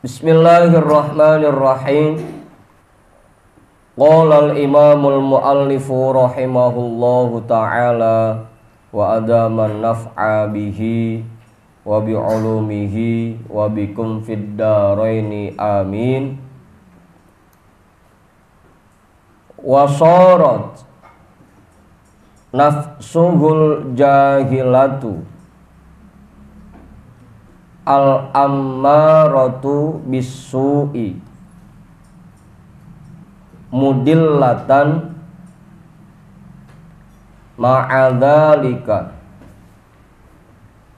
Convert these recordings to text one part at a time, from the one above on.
Bismillahirrahmanirrahim. Qala al-imamul muallifu rahimahullahu ta'ala wa adaman naf'a bihi wa bi'ulumihi wa bikum fid daraini amin. Wa sarat nafsuhul jahilatu al-ammaratu bis-su'i mudillatan ma'adzalika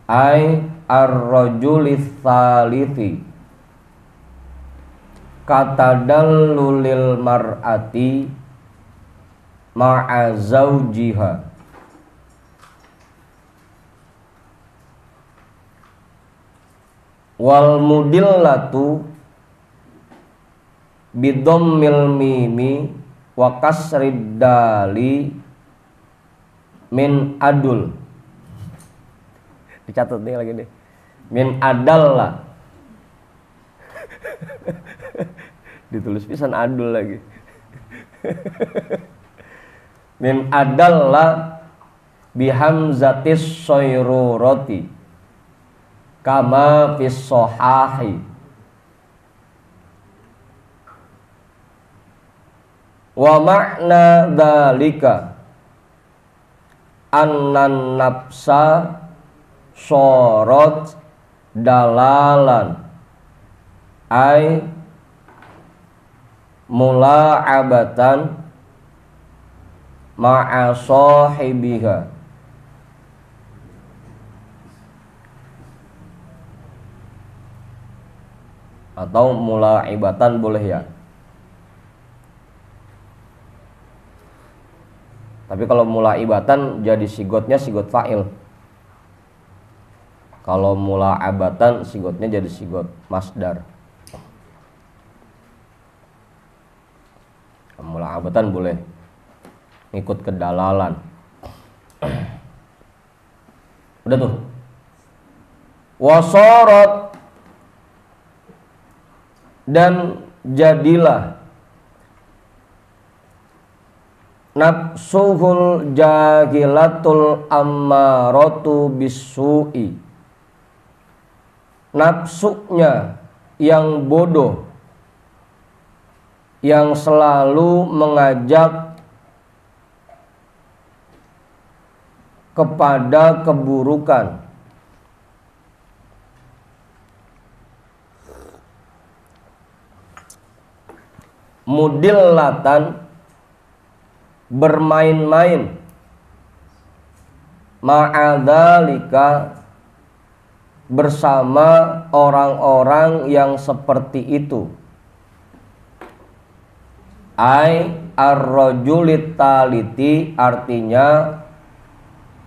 ay ar-rajulis salithi katadallulil mar'ati ma'a zawjiha wal mudillatu bidammil mimi wa kasrid dali min adul. Dicatat nih lagi deh. Min adalla. Ditulis pisan adul lagi. Min adalla bihamzatis sayrurati kama fis sahahi wa ma'na dzalika annan nafsa sorot dalalan ay mula'abatan ma'a sahibiha atau mula'ibatan boleh ya. Tapi kalau mula'ibatan jadi sigotnya sigot fa'il. Kalau mula'abatan sigotnya jadi sigot masdar. Mula'abatan boleh ngikut ke dalalan. Udah tuh. Wasorot dan jadilah nafsuhul jahilatul ammaratu bisu'i, nafsunya yang bodoh yang selalu mengajak kepada keburukan, mudillatan bermain-main, ma'adzalika bersama orang-orang yang seperti itu, ay ar-rajulit taliti artinya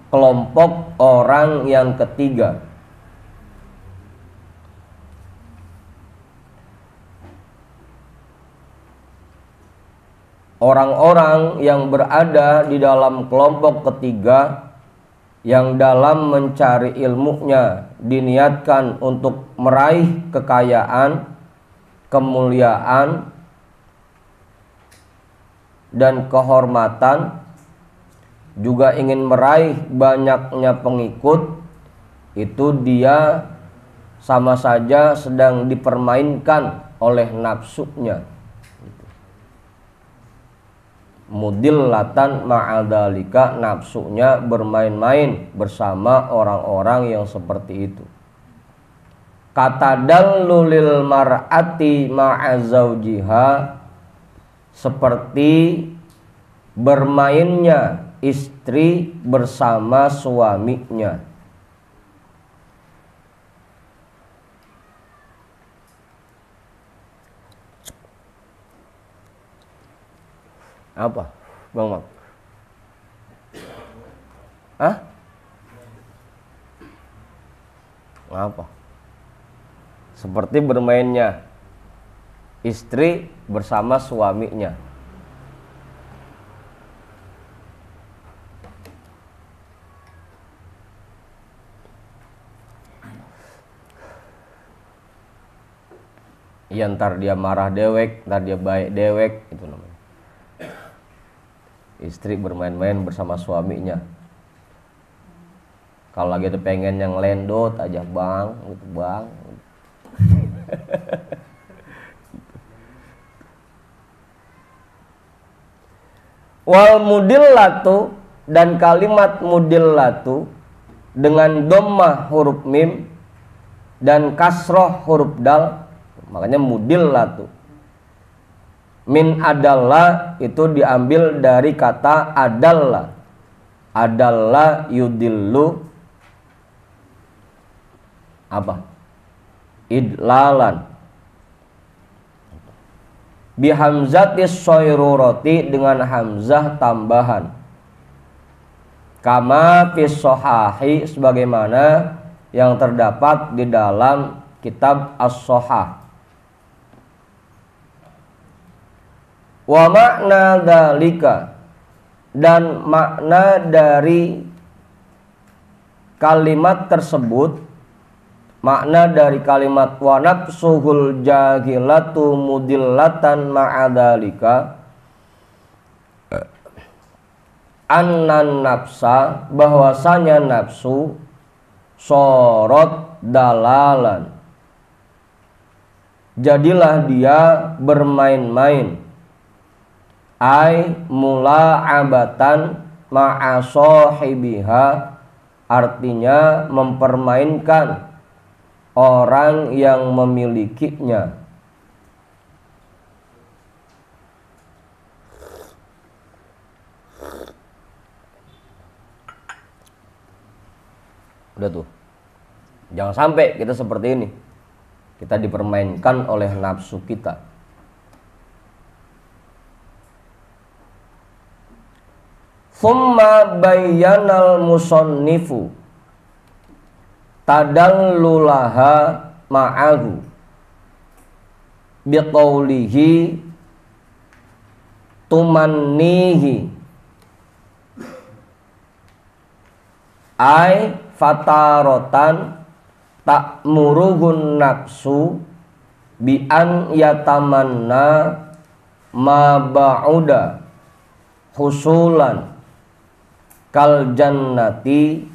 kelompok orang yang ketiga. Orang-orang yang berada di dalam kelompok ketiga yang dalam mencari ilmunya diniatkan untuk meraih kekayaan, kemuliaan, dan kehormatan, juga ingin meraih banyaknya pengikut, itu dia sama saja sedang dipermainkan oleh nafsunya. Mudillatan ma'adzalika, nafsunya bermain-main bersama orang-orang yang seperti itu. Katadallulil mar'ati ma'azawjiha, seperti bermainnya istri bersama suaminya. Apa, Bang Mak? Hah? Apa? Seperti bermainnya istri bersama suaminya. Ya ntar dia marah dewek, ntar dia baik dewek, itu namanya. Istri bermain-main bersama suaminya. Kalau lagi ada pengen yang lendot aja, bang, gitu bang. Wal mudillatu, dan kalimat mudillatu dengan dhammah huruf mim dan kasroh huruf dal, makanya mudillatu. Min adalla itu diambil dari kata adalla. Adalla yudillu apa? Idlalan. Bihamzatis soyruroti, dengan hamzah tambahan. Kama fis sohahi, sebagaimana yang terdapat di dalam kitab as-sohah. Wa makna dzalika, dan makna dari kalimat tersebut, makna dari kalimat wa nafsuhul jahilatu mudillatan ma'adzalika, annan nafsa, bahwasanya nafsu sorot dalalan, jadilah dia bermain-main, ai mula'abatan ma'a sahibiha, artinya mempermainkan orang yang memilikinya. Udah tuh, jangan sampai kita seperti ini, kita dipermainkan oleh nafsu kita. Thumma bayyanal musannifu tadallulaha ma'ahu biqaulihi tumannihi, ai fatarotan ta'muruhun nafsu bi an yatamanna ma ba'uda husulan kal jannati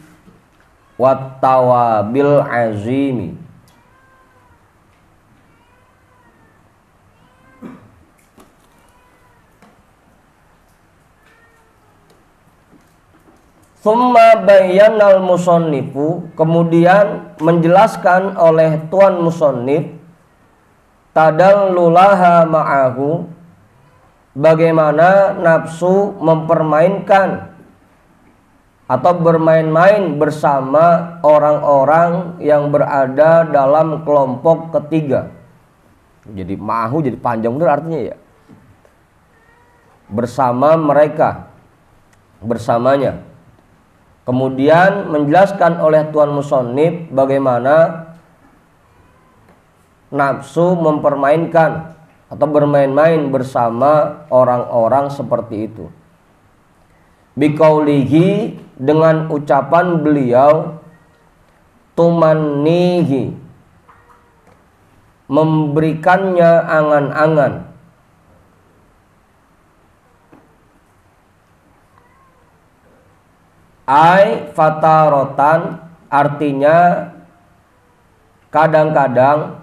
wattawabil azimi. Summa bayyanal musannifu, kemudian menjelaskan oleh tuan musannif, tadallulaha ma'ahu, bagaimana nafsu mempermainkan atau bermain-main bersama orang-orang yang berada dalam kelompok ketiga. Jadi ma'ahu jadi panjang bener artinya ya, bersama mereka, bersamanya. Kemudian menjelaskan oleh tuan musannif bagaimana nafsu mempermainkan atau bermain-main bersama orang-orang seperti itu. Biqaulihi, dengan ucapan beliau, tumannihi, memberikannya angan-angan. Ai fatarotan, artinya kadang-kadang,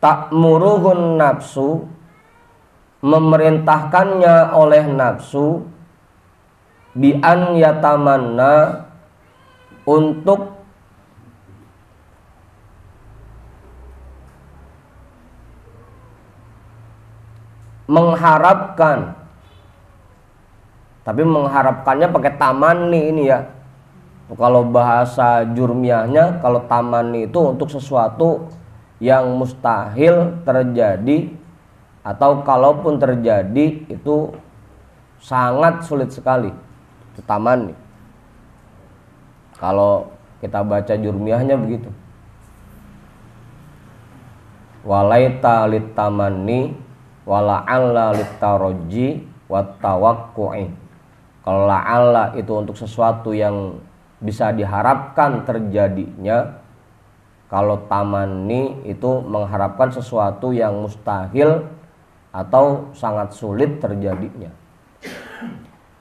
ta'muruhun nafsu, memerintahkannya oleh nafsu, bi an yatamanna, untuk mengharapkan, tapi mengharapkannya pakai tamanni ini ya. Kalau bahasa jurmiahnya, kalau tamanni itu untuk sesuatu yang mustahil terjadi, atau kalaupun terjadi itu sangat sulit sekali. Itu tamanni. Kalau kita baca jurmiahnya begitu. Walaita lit tamanni wala'alla lit taraji wat tawaqqu'i. Kalau la'alla itu untuk sesuatu yang bisa diharapkan terjadinya, Kalau tamanni itu mengharapkan sesuatu yang mustahil atau sangat sulit terjadinya.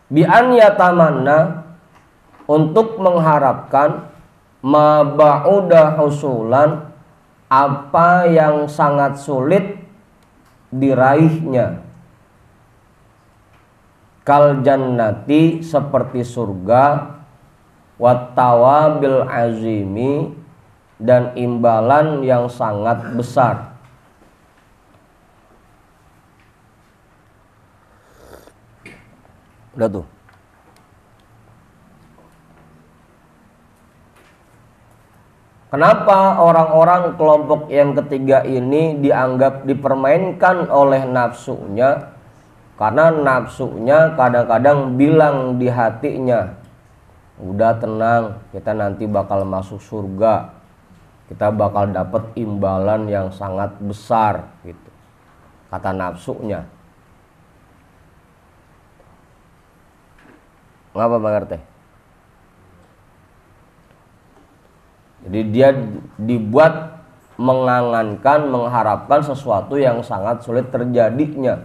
Bi an yatamanna, untuk mengharapkan, ma ba'uda husulan, apa yang sangat sulit diraihnya. Kal jannati, seperti surga, wat tawabil azimi, dan imbalan yang sangat besar. Udah tuh. Kenapa orang-orang kelompok yang ketiga ini dianggap dipermainkan oleh nafsunya? Karena nafsunya kadang-kadang bilang di hatinya, udah tenang, kita nanti bakal masuk surga, kita bakal dapat imbalan yang sangat besar gitu, kata nafsunya. Ngapa Bang RT? Jadi dia dibuat mengangankan, mengharapkan sesuatu yang sangat sulit terjadinya,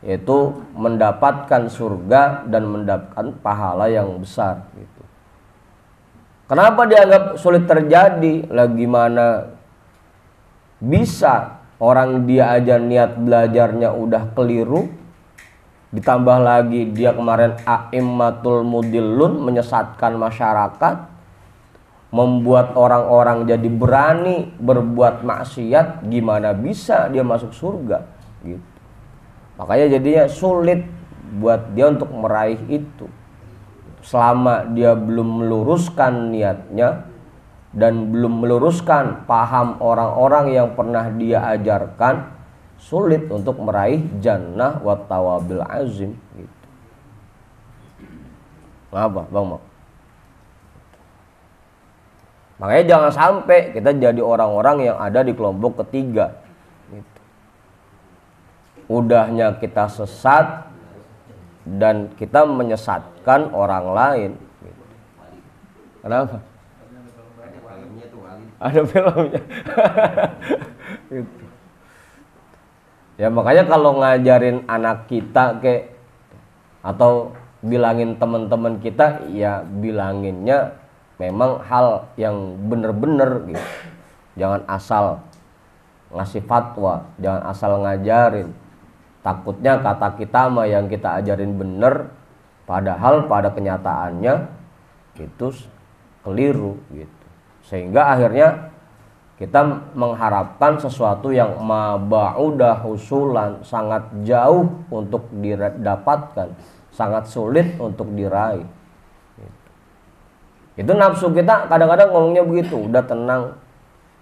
yaitu mendapatkan surga dan mendapatkan pahala yang besar gitu. Kenapa dianggap sulit terjadi? Lah gimana bisa orang dia aja niat belajarnya udah keliru, ditambah lagi dia kemarin a'immatul mudillun, menyesatkan masyarakat, membuat orang-orang jadi berani berbuat maksiat, gimana bisa dia masuk surga gitu. Makanya jadinya sulit buat dia untuk meraih itu. Selama dia belum meluruskan niatnya dan belum meluruskan paham orang-orang yang pernah dia ajarkan, sulit untuk meraih jannah wa tawabil azim gitu. Apa Bang Mak? Makanya jangan sampai kita jadi orang-orang yang ada di kelompok ketiga gitu. Udahnya kita sesat dan kita menyesatkan orang lain gitu. Kenapa? Ada filmnya. Gitu. Ya makanya kalau ngajarin anak kita atau bilangin teman-teman kita, ya bilanginnya memang hal yang bener-bener gitu. Jangan asal ngasih fatwa, jangan asal ngajarin. Takutnya kata kita mah yang kita ajarin bener, padahal pada kenyataannya itu keliru gitu. Sehingga akhirnya kita mengharapkan sesuatu yang maba'udah husulan, sangat jauh untuk didapatkan, sangat sulit untuk diraih. Itu nafsu kita kadang-kadang ngomongnya begitu, udah tenang,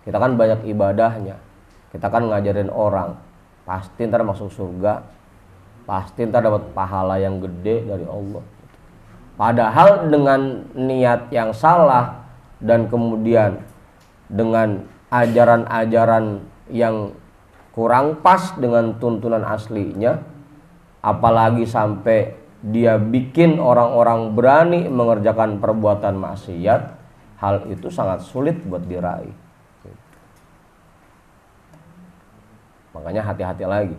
kita kan banyak ibadahnya, kita kan ngajarin orang, pasti ntar masuk surga, pasti ntar dapat pahala yang gede dari Allah. Padahal dengan niat yang salah dan kemudian dengan ajaran-ajaran yang kurang pas dengan tuntunan aslinya, apalagi sampai dia bikin orang-orang berani mengerjakan perbuatan maksiat, hal itu sangat sulit buat diraih. Makanya hati-hati lagi.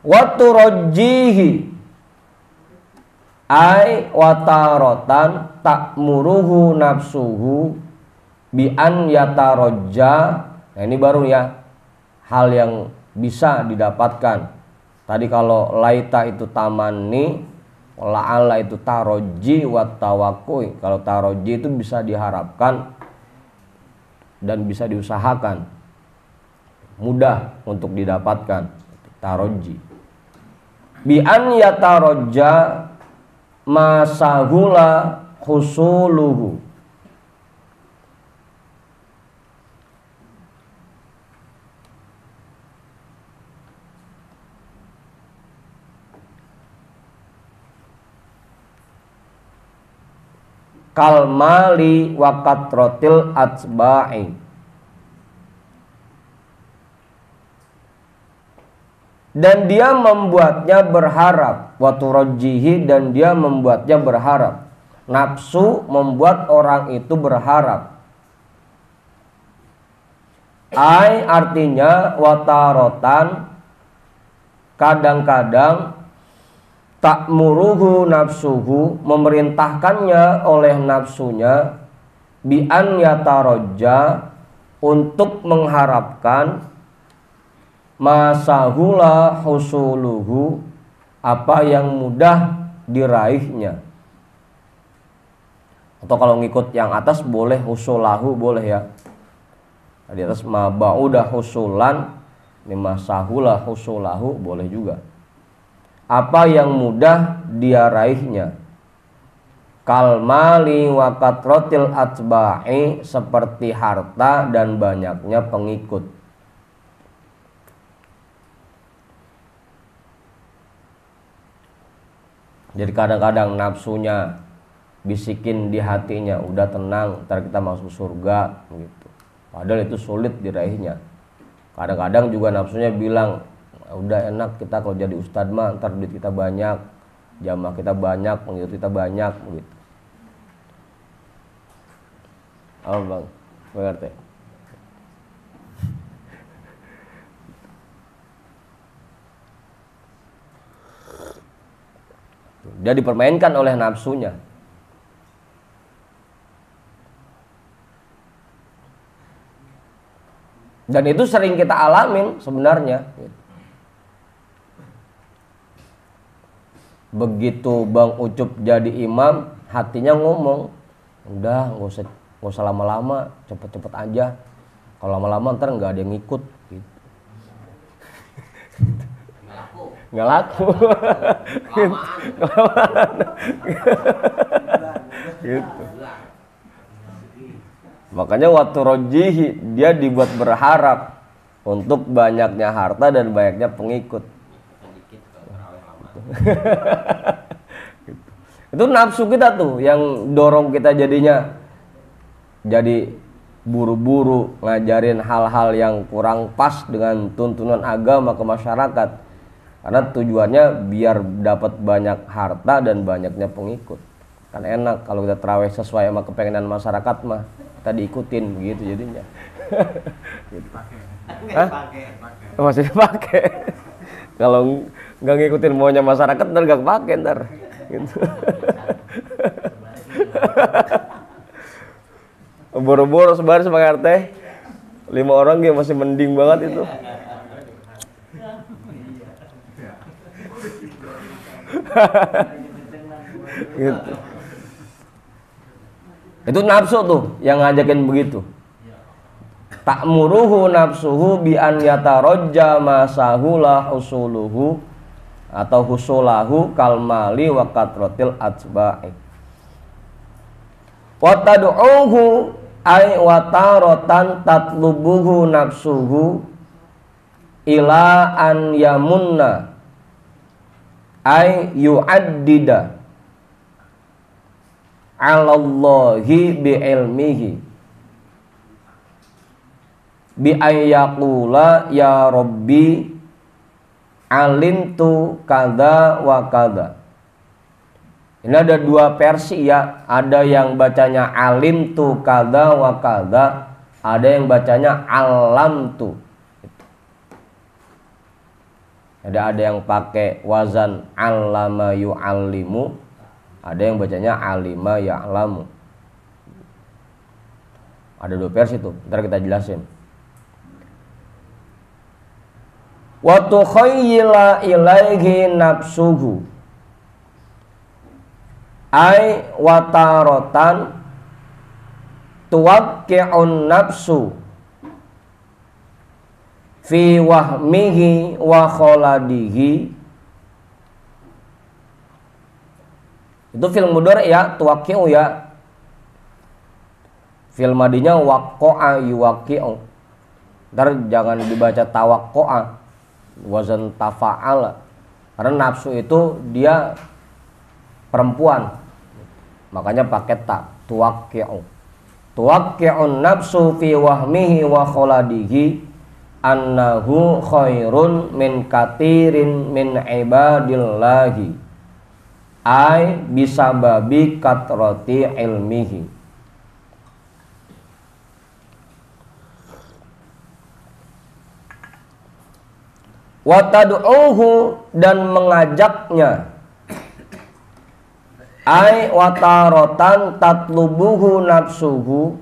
Wa turajjihi ai watarotan ta'muruhu nafsuhu bi an yatarajja. Nah ini baru ya hal yang bisa didapatkan. Tadi kalau laita itu tamanni, la'alla itu taroji wa tawakkui. Kalau taroji itu bisa diharapkan dan bisa diusahakan, mudah untuk didapatkan. Taroji bi an yatarajja masahula husuluhu. Kalmali wa katrotil atsba'i, dan dia membuatnya berharap, wa turajjihi, dan dia membuatnya berharap. Nafsu membuat orang itu berharap Ai artinya watarotan kadang-kadang ta'muruhu nafsuhu memerintahkannya oleh nafsunya bi an yatarajja untuk mengharapkan masahula husuluhu apa yang mudah diraihnya. Atau kalau ngikut yang atas boleh husulahu boleh ya. Di atas ma ba'uda husulan mimma sahula husulahu boleh juga. Apa yang mudah dia raihnya. Kal mali wa katrotil atba'i seperti harta dan banyaknya pengikut. Jadi kadang-kadang nafsunya bisikin di hatinya, udah tenang, ntar kita masuk surga gitu. Padahal itu sulit diraihnya. Kadang-kadang juga nafsunya bilang, udah enak kita kalau jadi ustadz mah, ntar duit kita banyak, jamaah kita banyak, pengikut kita banyak gitu. Apa bang? Mengerti? Dia dipermainkan oleh nafsunya. Dan itu sering kita alamin sebenarnya. Begitu Bang Ucup jadi imam, hatinya ngomong, udah nggak usah lama-lama, cepet-cepet aja. Kalau lama-lama ntar nggak ada yang ngikut. Gitu. Nggak laku. Gitu. Makanya waktu rojihi dia dibuat berharap untuk banyaknya harta dan banyaknya pengikut. Itu nafsu kita tuh yang dorong kita jadinya jadi buru-buru ngajarin hal-hal yang kurang pas dengan tuntunan agama ke masyarakat. Karena tujuannya biar dapat banyak harta dan banyaknya pengikut. Kan enak kalau kita terawih sesuai sama kepengenan masyarakat mah kita diikutin begitu jadinya. Gitu. Masih dipakai. Kalau nggak ngikutin maunya masyarakat ntar nggak kepake ntar. Gitu. Boro-boro sebar sebagai RT 5 orang ya masih mending banget itu. Gitu. Itu nafsu tuh yang ngajakin begitu. Ta'muruhu nafsuhu bi an yatarajja masahula husuluhu atau husulahu kal mali wa katratil atba'i. Wa tad'uhu ay wa taratan tatlubuhu nafsuhu ila an yamunna ay yu'addida alallahi bi'ilmihi bi ayyaqula ya rabbi alimtu kada wa kada. Ini ada dua versi ya, ada yang bacanya alimtu kada wa kada, ada yang bacanya alamtu. Ada yang pakai wazan allama yu'allimu, ada yang bacanya alima ya'lamu. Ada dua versi tuh, ntar kita jelasin. Wa tukhayyila ilaihi nafsuhu ay wataratan tuwaqqi'un nafsu fi wahmihi wa kholadihi. Itu fil mudhari ya, tuwaqqi'u ya. Fil madinya waqqa'a yuwaqqi'u. Ntar jangan dibaca tawaqqa'a, wazan tafa'ala. Karena nafsu itu dia perempuan. Makanya pakai ta, tuwaqqi'u. Tuwaqqi'un nafsu fi wahmihi wa kholadihi annahu khairun min katirin min ibadillahi ay bisababi katrati ilmihi. wa tad'uhu dan mengajaknya, ai wataratan tatlubuhu nafsuhu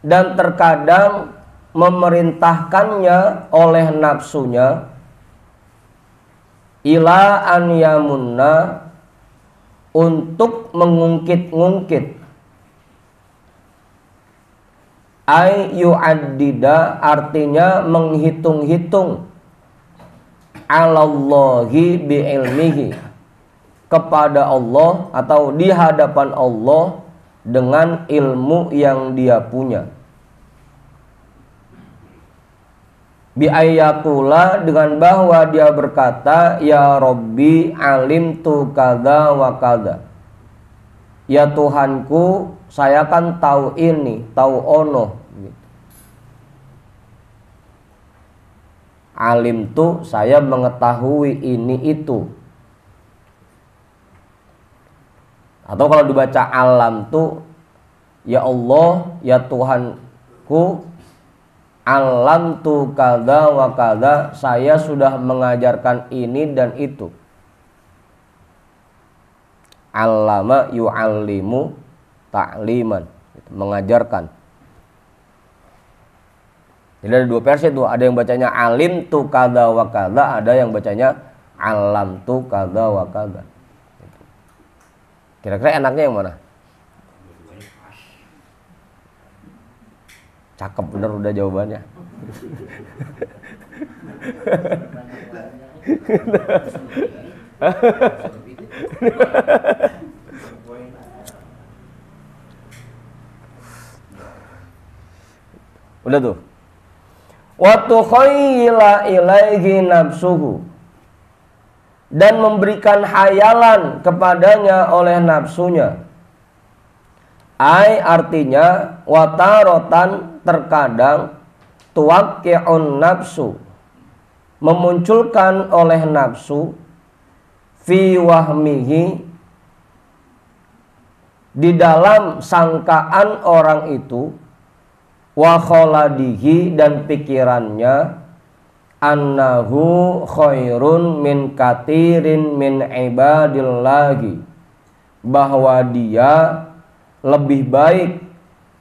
dan terkadang memerintahkannya oleh nafsunya, ila an yamunna untuk mengungkit-ngungkit, ay yu'addida artinya menghitung-hitung, alallahi bi'ilmihi kepada Allah atau di hadapan Allah dengan ilmu yang dia punya. Bi'ayyakula dengan bahwa dia berkata, ya Rabbi alimtu kada wa kada, ya Tuhanku saya kan tahu ini, tahu ono. Alimtu saya mengetahui ini itu. Atau kalau dibaca alam tu, ya Allah, ya Tuhanku, alam tu kada wa kada, saya sudah mengajarkan ini dan itu. Allama yu'allimu ta'liman, mengajarkan. Jadi ada dua versi tuh, ada yang bacanya alim tu kada wa kada, ada yang bacanya alam tu kada wa kada. Kira-kira enaknya yang mana? Cakep bener udah jawabannya. Udah tuh. Wa tukhayyila ilaihi nafsuhu dan memberikan hayalan kepadanya oleh nafsunya. Ai artinya watarotan terkadang tuwaqqi'un nafsu memunculkan oleh nafsu fi wahmihi di dalam sangkaan orang itu, wa kholadihi dan pikirannya, annahu khairun min katirin min ibadillahi bahwa dia lebih baik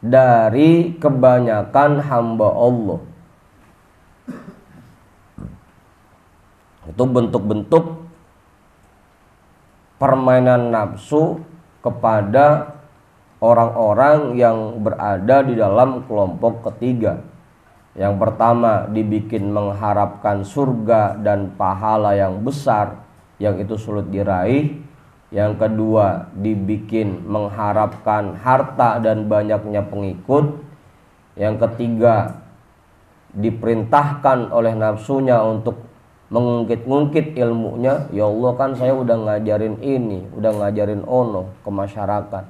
dari kebanyakan hamba Allah. Itu bentuk-bentuk permainan nafsu kepada orang-orang yang berada di dalam kelompok ketiga. Yang pertama dibikin mengharapkan surga dan pahala yang besar yang itu sulit diraih. Yang kedua dibikin mengharapkan harta dan banyaknya pengikut. Yang ketiga diperintahkan oleh nafsunya untuk mengungkit-ungkit ilmunya. Ya Allah kan saya udah ngajarin ini, udah ngajarin ono ke masyarakat.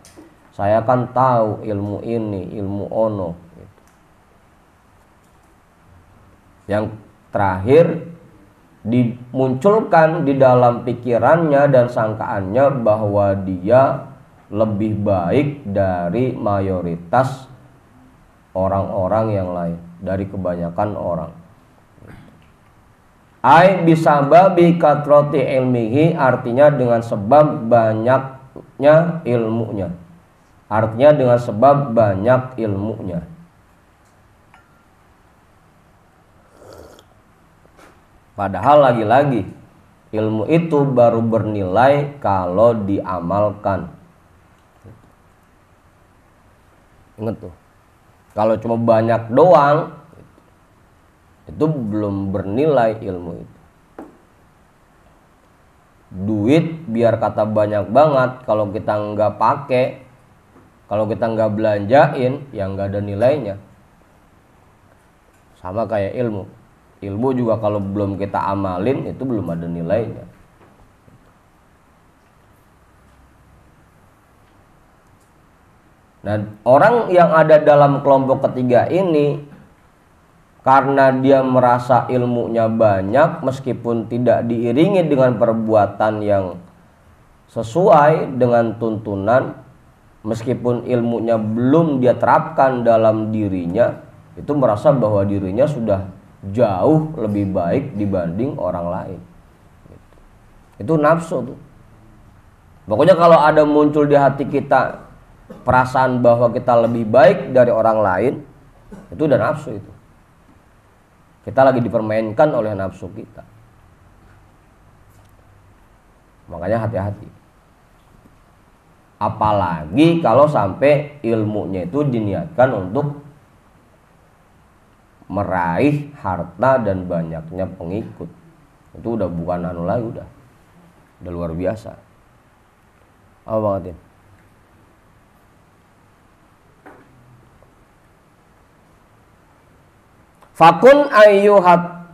Saya kan tahu ilmu ini, ilmu ono. Yang terakhir dimunculkan di dalam pikirannya dan sangkaannya bahwa dia lebih baik dari mayoritas orang-orang yang lain, dari kebanyakan orang. Ai bisababi katroti ilmihi artinya dengan sebab banyaknya ilmunya. Artinya dengan sebab banyak ilmunya. Padahal lagi-lagi ilmu itu baru bernilai kalau diamalkan. Ingat tuh, kalau cuma banyak doang itu belum bernilai ilmu itu. Duit biar kata banyak banget, kalau kita nggak pakai, kalau kita nggak belanjain, ya nggak ada nilainya. Sama kayak ilmu. Ilmu juga kalau belum kita amalin itu belum ada nilainya. Nah, orang yang ada dalam kelompok ketiga ini, karena dia merasa ilmunya banyak meskipun tidak diiringi dengan perbuatan yang sesuai dengan tuntunan, meskipun ilmunya belum dia terapkan dalam dirinya, itu merasa bahwa dirinya sudah jauh lebih baik dibanding orang lain. Itu nafsu tuh. Pokoknya kalau ada muncul di hati kita perasaan bahwa kita lebih baik dari orang lain, itu udah nafsu itu. Kita lagi dipermainkan oleh nafsu kita. Makanya hati-hati. Apalagi kalau sampai ilmunya itu diniatkan untuk meraih harta dan banyaknya pengikut. Itu udah bukan anu lagi, udah luar biasa. Apa bangetin? Fakun ayyuhat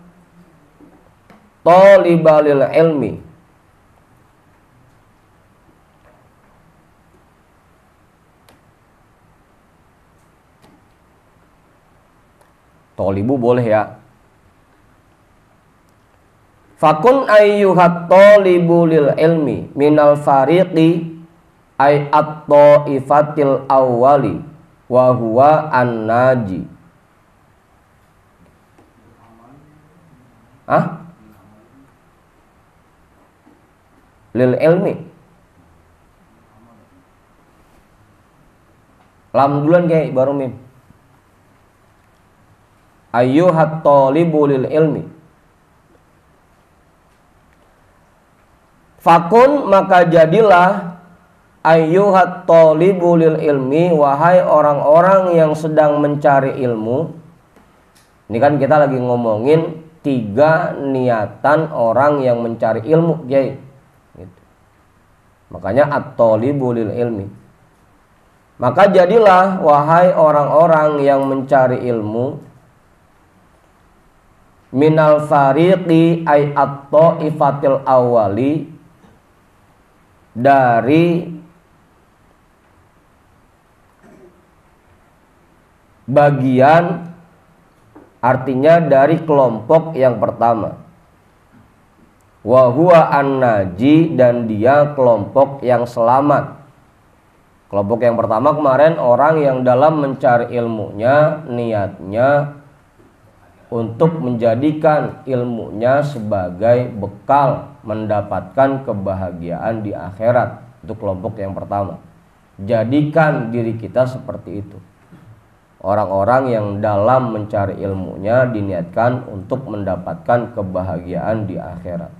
talibalil ilmi, tolibu boleh ya. Fakun ayyuhat talibu lil ilmi minal fariqi ay at-taifatil awwali wa huwa an-naji. Lil ilmi. Lam duluan kayak baru mim. Ayyuhat talibu lil ilmi. Fakun maka jadilah ayyuhat talibu lil ilmi, wahai orang-orang yang sedang mencari ilmu. Ini kan kita lagi ngomongin 3 niatan orang yang mencari ilmu, Jay. Gitu. Makanya at-talibu lil ilmi. Maka jadilah wahai orang-orang yang mencari ilmu minal fariqi ay at-taifatil awwali, dari bagian, artinya dari kelompok yang pertama. Wa huwa an-naji, dan dia kelompok yang selamat. Kelompok yang pertama kemarin orang yang dalam mencari ilmunya niatnya untuk menjadikan ilmunya sebagai bekal mendapatkan kebahagiaan di akhirat. Itu kelompok yang pertama. Jadikan diri kita seperti itu. Orang-orang yang dalam mencari ilmunya diniatkan untuk mendapatkan kebahagiaan di akhirat.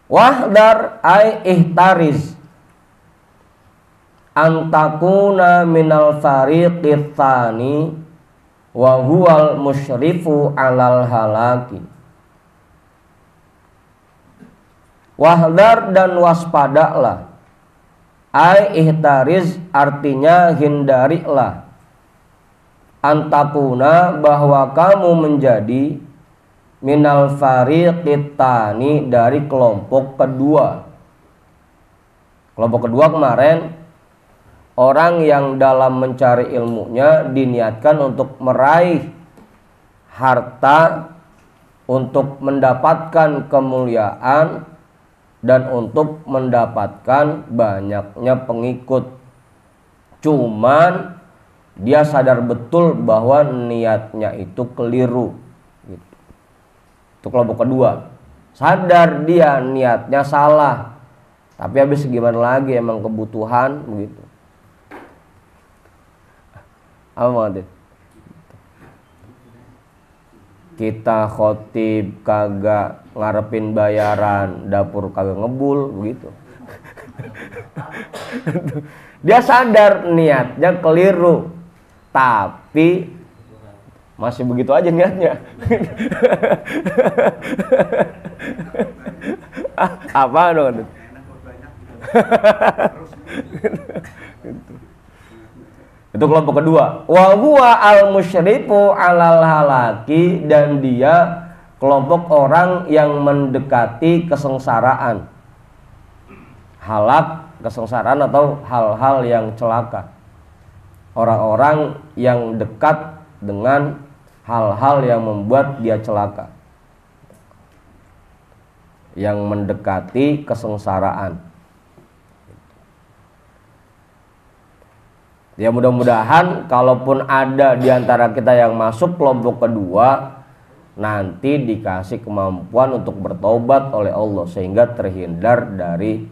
Wahdar ay ihtariz antakuna minal fariqit tsani wa huwal musyrifu alal halaki. Wahdar, dan waspadalah. Ai ihtariz artinya hindarilah. Antakuna, bahwa kamu menjadi minal fariqit tsani, dari kelompok kedua. Kelompok kedua kemarin orang yang dalam mencari ilmunya diniatkan untuk meraih harta, untuk mendapatkan kemuliaan, dan untuk mendapatkan banyaknya pengikut. Cuman dia sadar betul bahwa niatnya itu keliru. Itu kelompok kedua. Sadar dia niatnya salah, tapi habis gimana lagi, emang kebutuhan begitu. Apa maksudnya? Kita khotib kagak ngarepin bayaran, dapur kagak ngebul begitu. Dia sadar niatnya keliru, tapi masih begitu aja niatnya. Apa dong? Itu kelompok kedua. Wa huwa al musyrifu alal halaki, dan dia kelompok orang yang mendekati kesengsaraan. Halak, kesengsaraan atau hal-hal yang celaka. Orang-orang yang dekat dengan hal-hal yang membuat dia celaka, yang mendekati kesengsaraan. Ya mudah-mudahan kalaupun ada di antara kita yang masuk kelompok kedua, nanti dikasih kemampuan untuk bertobat oleh Allah sehingga terhindar dari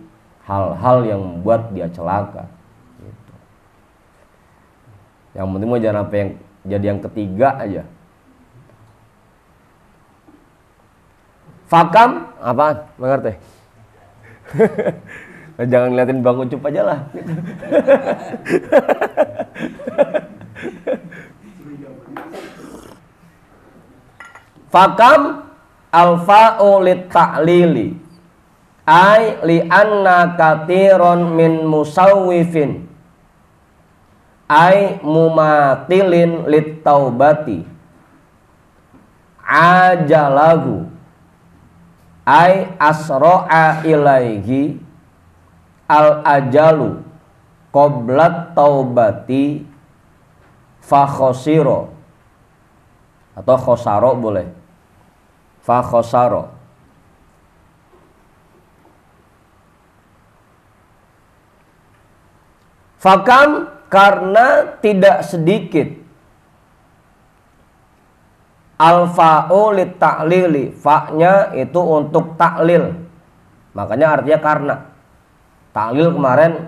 hal-hal yang membuat dia celaka. Gitu. Yang penting mau jangan sampai yang jadi yang ketiga aja. Fakam apaan? Mengerti? Jangan ngeliatin Bang Ucup aja lah. Fakam alfa'u lit ta'lili ay li anna katiron min musawwifin ay mumatilin lit taubati ajalahu ay asro'a ilaihi al ajalu qoblat taubati fa khosiro atau khosaro boleh fa khosaro. Fakam karena tidak sedikit alfa'u lit ta'lili, fa-nya itu untuk taklil, makanya artinya karena. Taklil kemarin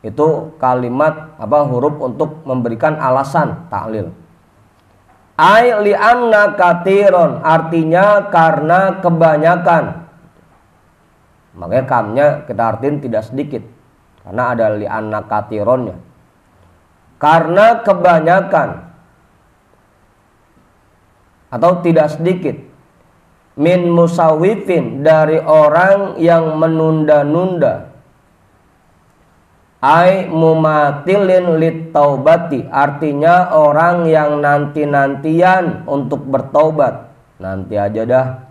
itu kalimat huruf untuk memberikan alasan taklil. Ai li'anna katiron artinya karena kebanyakan. Makanya kamnya kita artiin tidak sedikit karena ada li'anna katironnya. Karena kebanyakan atau tidak sedikit min musawwifin dari orang yang menunda-nunda. Ai mumatilin lit taubati artinya orang yang nanti-nantian untuk bertaubat. Nanti aja dah,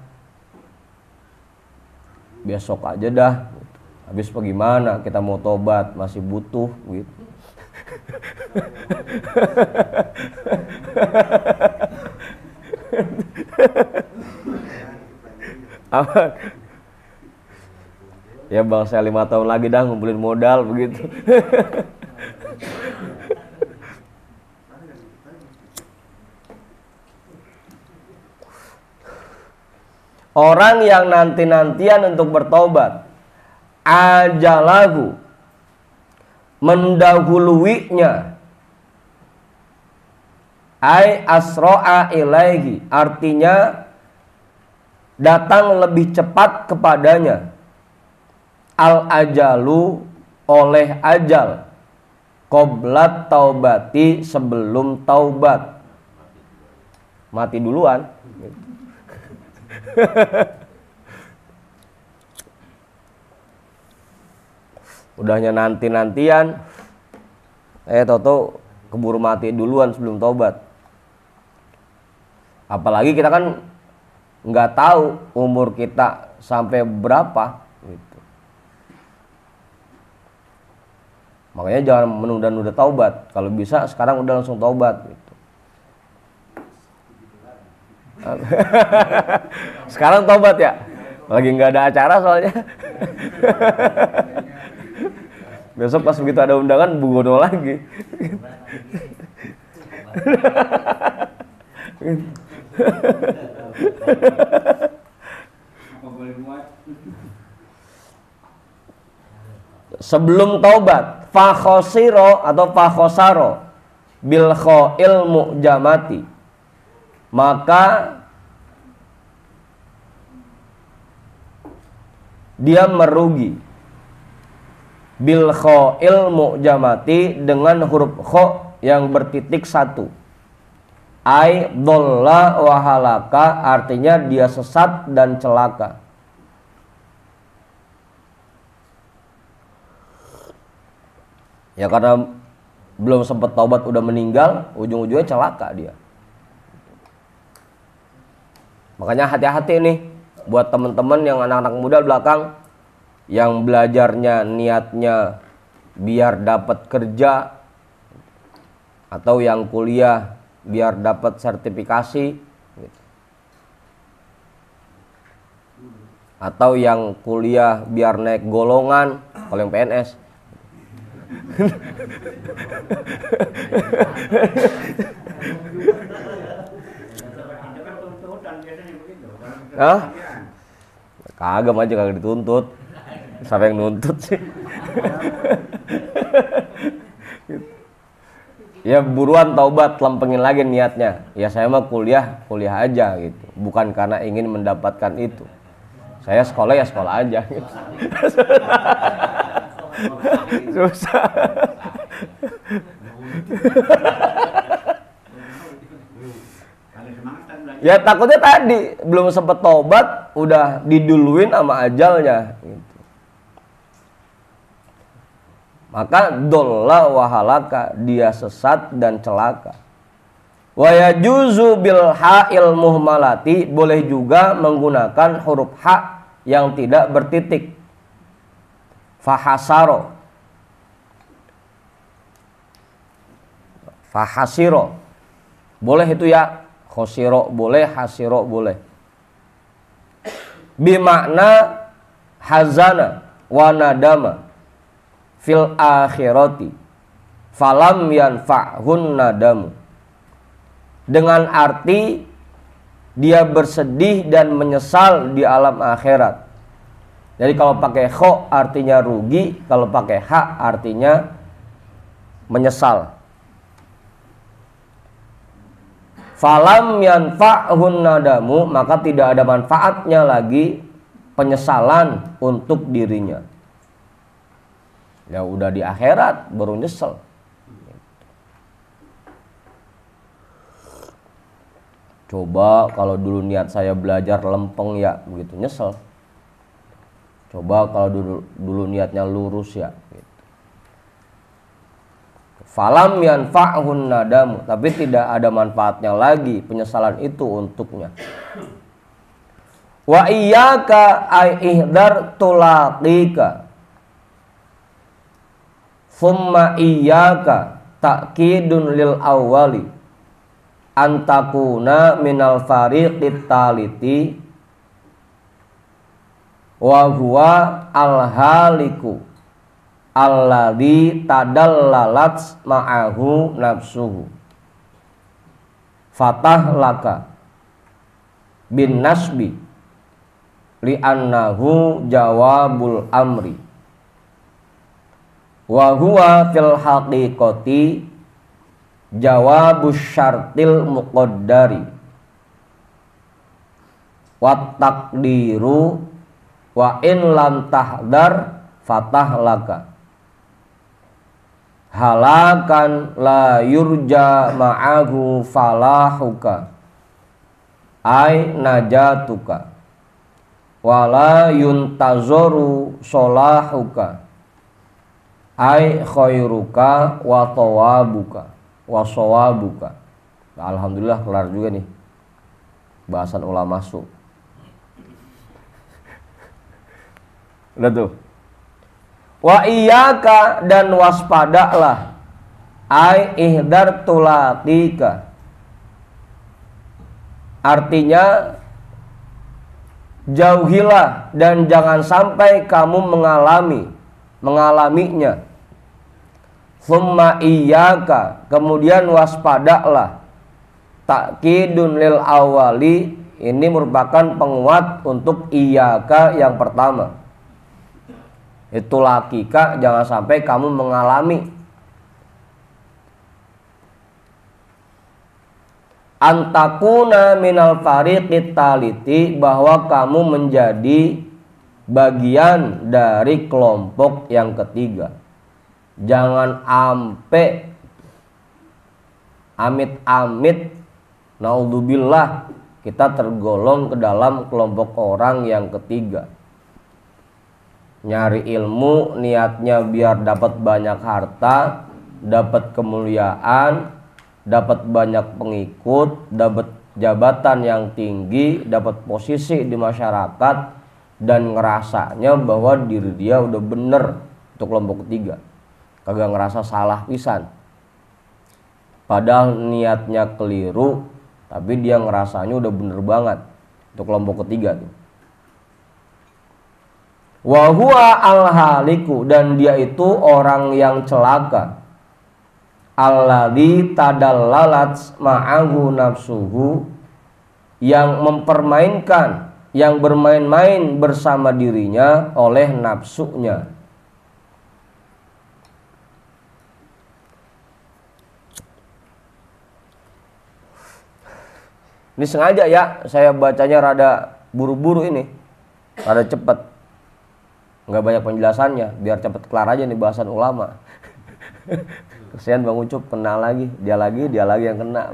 besok aja dah, habis bagaimana kita mau tobat, masih butuh gitu. Apa? Ya bang, saya 5 tahun lagi dah ngumpulin modal begitu. Orang yang nanti-nantian untuk bertobat, ajalahu mendahuluinya, ai asro'a ilaihi artinya datang lebih cepat kepadanya. Al ajalu oleh ajal, qoblat taubati sebelum taubat, mati duluan. Udahnya nanti-nantian, toto keburu mati duluan sebelum taubat. Apalagi kita kan nggak tahu umur kita sampai berapa gitu. Makanya jangan menunda-nunda taubat. Kalau bisa sekarang udah langsung taubat gitu. Sekarang taubat ya. Lagi nggak ada acara soalnya. Besok pas begitu ada undangan bugono lagi. Sebelum taubat, fa khosiro atau fa khosaro bil khoil mu'jamati, maka dia merugi bil khoil mu'jamati dengan huruf kho yang bertitik 1. Ai dolla wa halaka artinya dia sesat dan celaka. Ya karena belum sempat taubat udah meninggal, ujung-ujungnya celaka dia. Makanya hati-hati nih buat teman-teman yang anak-anak muda belakang yang belajarnya niatnya biar dapat kerja atau yang kuliah biar dapat sertifikasi atau yang kuliah biar naik golongan kalau yang PNS. Hah? Kagak aja, kagak dituntut. Siapa yang nuntut sih? Ya buruan taubat, lempengin lagi niatnya. Ya saya mah kuliah aja gitu. Bukan karena ingin mendapatkan itu. Saya sekolah ya sekolah aja gitu. Susah. Ya takutnya tadi belum sempet tobat udah diduluin sama ajalnya gitu. Maka dolla wahalaka, dia sesat dan celaka. Wa yajuzu bil ha'il muhmalati, boleh juga menggunakan huruf ha yang tidak bertitik. Fahasaro, fahasiro, boleh itu ya. Khosiro boleh, hasiro boleh. Bimakna hazana wa nadama fil akhirati falam yanfa'hun nadamu, dengan arti dia bersedih dan menyesal di alam akhirat. Jadi kalau pakai kho artinya rugi, kalau pakai ha artinya menyesal. Falam yanfa'hun nadamu, maka tidak ada manfaatnya lagi penyesalan untuk dirinya. Ya udah di akhirat baru nyesel. Coba kalau dulu niat saya belajar lempeng ya begitu nyesel. Coba kalau dulu niatnya lurus ya gitu. Falam yanfa'hun nadamu, tapi tidak ada manfaatnya lagi penyesalan itu untuknya. Wa iyyaka ay ihdar tulaqika, thumma iyyaka ta'kidun lil awwali antakuna minal fariqit taliti wa huwa al-haliku alladzi tadallalat ma'ahu nafsuhu fatah laka bin nasbi li'annahu jawabul amri wa huwa fil haqiqati jawabus syartil muqaddari wa taqdiru wa in lam tahdar fatah laka halakan la yurja ma'ahu falahuka ay najatuka wala yuntazoru solahuka ay khairuka wa tawabuka wa sawabuka. Alhamdulillah kelar juga nih bahasan ulama su. Udah tuh. Wa iyyaka, dan waspadalah, ai ihdar tulatika, artinya jauhilah dan jangan sampai kamu mengalaminya. Summa iyyaka, kemudian waspadalah, takkidun lil awali, ini merupakan penguat untuk iyyaka yang pertama. Itu lakika, jangan sampai kamu mengalami. Antakuna minal fariqit taliti, bahwa kamu menjadi bagian dari kelompok yang ketiga. Jangan ampe amit-amit naudzubillah kita tergolong ke dalam kelompok orang yang ketiga. Nyari ilmu niatnya biar dapat banyak harta, dapat kemuliaan, dapat banyak pengikut, dapat jabatan yang tinggi, dapat posisi di masyarakat, dan ngerasanya bahwa diri dia udah bener untuk kelompok ketiga. Kagak ngerasa salah pisan. Padahal niatnya keliru, tapi dia ngerasanya udah bener banget untuk kelompok ketiga tuh. Wa huwa al-haliku, dan dia itu orang yang celaka. Alladzi tadallalat ma'ahu nafsuhu, yang mempermainkan, yang bermain-main bersama dirinya oleh nafsunya. Ini sengaja ya saya bacanya rada buru-buru ini, rada cepet, nggak banyak penjelasannya biar cepet kelar aja nih bahasan ulama. Kesian Bang Ucup kena lagi, dia lagi yang kena.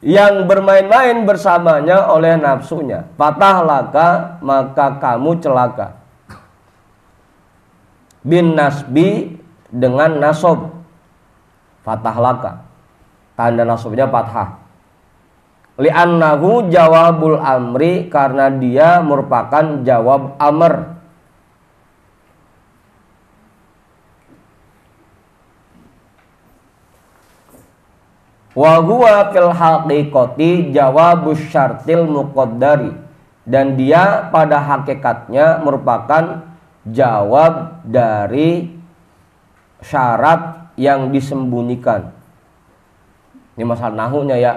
Yang bermain-main bersamanya oleh nafsunya. Patah laka, maka kamu celaka. Bin nasbi, dengan nasob. Patah laka, tanda nasobnya fathah. Li'annahu jawabul amri, karena dia merupakan jawab amr. Wa huwa fil haqiqati jawabus syartil muqaddari, dan dia pada hakikatnya merupakan jawab dari syarat yang disembunyikan. Ini masalah nahunya ya.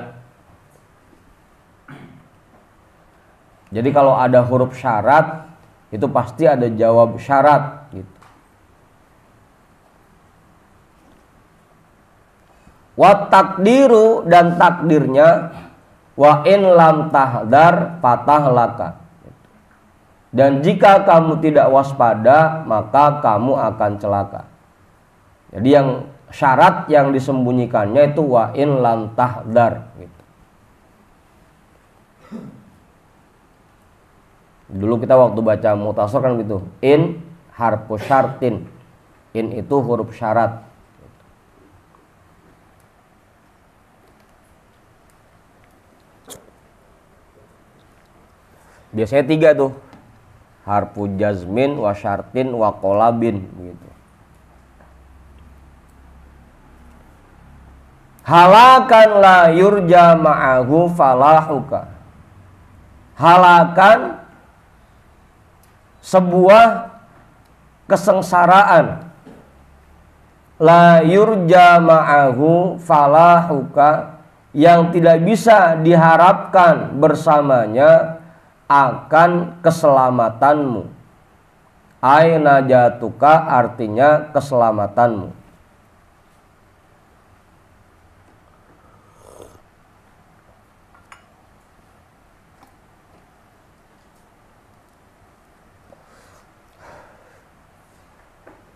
Jadi kalau ada huruf syarat itu pasti ada jawab syarat gitu. Wa takdiru, dan takdirnya wa in lam tahdar patah laka, dan jika kamu tidak waspada maka kamu akan celaka. Jadi yang syarat yang disembunyikannya itu wa in lam tahdar gitu. Dulu kita waktu baca mutasor kan gitu, in harfu syartin, in itu huruf syarat. Biasanya 3 tuh, harfu jazmin, wa syartin, wa qolabin begitu. Halakan la yurja ma'ahu falahuka. Halakan, sebuah kesengsaraan. La yurja ma'ahu falahuka, yang tidak bisa diharapkan bersamanya akan keselamatanmu. Aina jatuka, artinya keselamatanmu.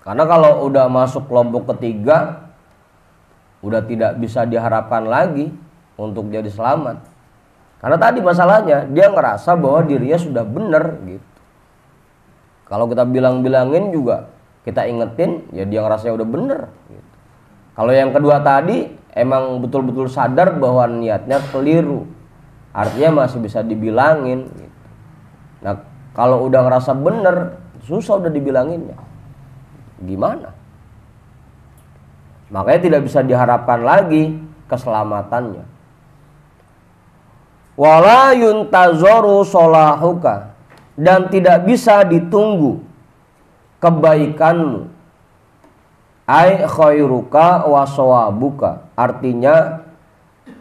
Karena kalau udah masuk kelompok ketiga, udah tidak bisa diharapkan lagi untuk jadi selamat. Karena tadi masalahnya dia ngerasa bahwa dirinya sudah benar gitu. Kalau kita bilang-bilangin juga, kita ingetin, ya dia ngerasa udah benar gitu. Kalau yang kedua tadi emang betul-betul sadar bahwa niatnya keliru, artinya masih bisa dibilangin gitu. Nah kalau udah ngerasa benar, susah udah dibilanginnya. Gimana? Makanya tidak bisa diharapkan lagi keselamatannya. Wala yuntazoru solahuka, dan tidak bisa ditunggu kebaikanmu. Ai khairuka wa sawabuka, artinya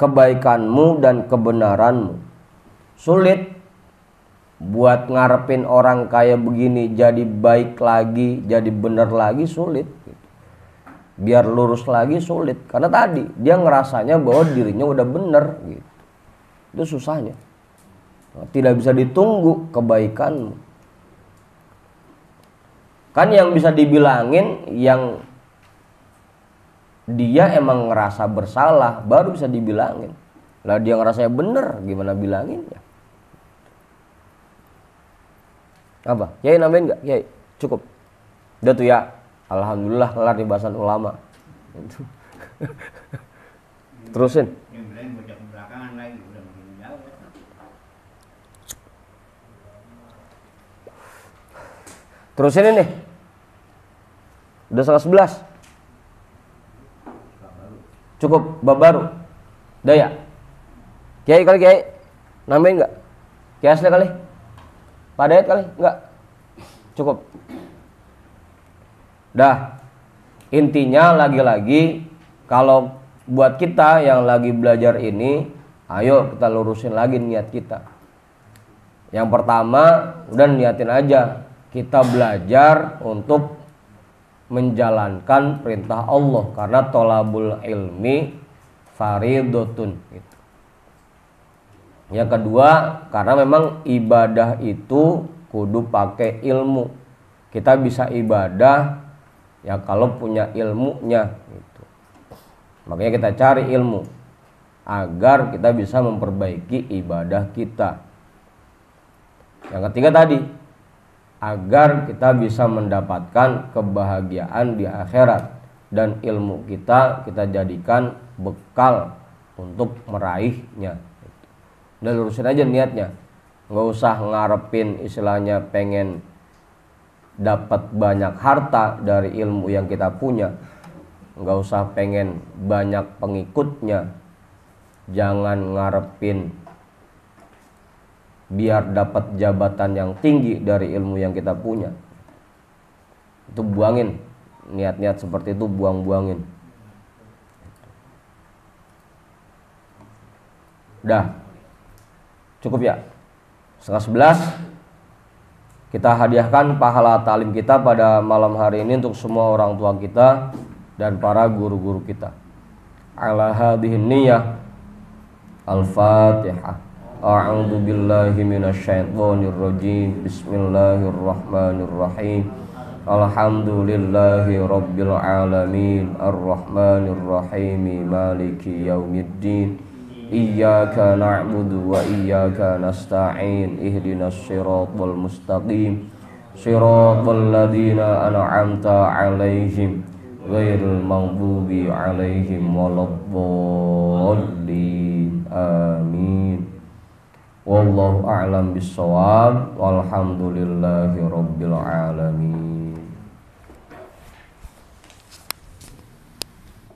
kebaikanmu dan kebenaranmu. Sulit buat ngarepin orang kayak begini jadi baik lagi, jadi benar lagi, sulit. Biar lurus lagi sulit, karena tadi dia ngerasanya bahwa dirinya udah benar gitu. Itu susahnya. Tidak bisa ditunggu kebaikanmu. Kan yang bisa dibilangin yang dia emang ngerasa bersalah, baru bisa dibilangin. Lah dia ngerasa bener, gimana bilanginnya? Apa? Kiai nambahin nggak? Kiai cukup. Udah tuh ya. Alhamdulillah kelar di bahasan ulama. Terusin. Terusin ini. Udah 11:30. Cukup bab baru. Daya. Kiai kali Kiai. Nambahin enggak? Kiai asli kali. Pak Dayat kali? Enggak. Cukup. Dah. Intinya lagi-lagi kalau buat kita yang lagi belajar ini, ayo kita lurusin lagi niat kita. Yang pertama, udah niatin aja kita belajar untuk menjalankan perintah Allah, karena tolabul ilmi faridotun gitu. Yang kedua, karena memang ibadah itu kudu pakai ilmu. Kita bisa ibadah ya kalau punya ilmunya gitu. Makanya kita cari ilmu agar kita bisa memperbaiki ibadah kita. Yang ketiga tadi, agar kita bisa mendapatkan kebahagiaan di akhirat, dan ilmu kita jadikan bekal untuk meraihnya. Udah lurusin aja niatnya, nggak usah ngarepin istilahnya pengen dapat banyak harta dari ilmu yang kita punya, nggak usah pengen banyak pengikutnya, jangan ngarepin biar dapat jabatan yang tinggi dari ilmu yang kita punya. Itu buangin, niat-niat seperti itu buang-buangin. Udah cukup ya. 10:30 kita hadiahkan pahala talim kita pada malam hari ini untuk semua orang tua kita dan para guru-guru kita. Ala hadhihin niyyah. Al-Fatihah. A'udzu billahi minasyaitonir rajim. Bismillahirrahmanirrahim. Alhamdulillahi rabbil alamin. Arrahmanir rahim. Maliki yaumiddin. Iyyaka na'budu wa iyyaka nasta'in. Ihdinas siratal mustaqim. Siratal ladzina an'amta 'alaihim ghairil maghdubi 'alaihim waladdallin. Amin. Wallahu a'lam bissawab. Walhamdulillahi rabbil alamin.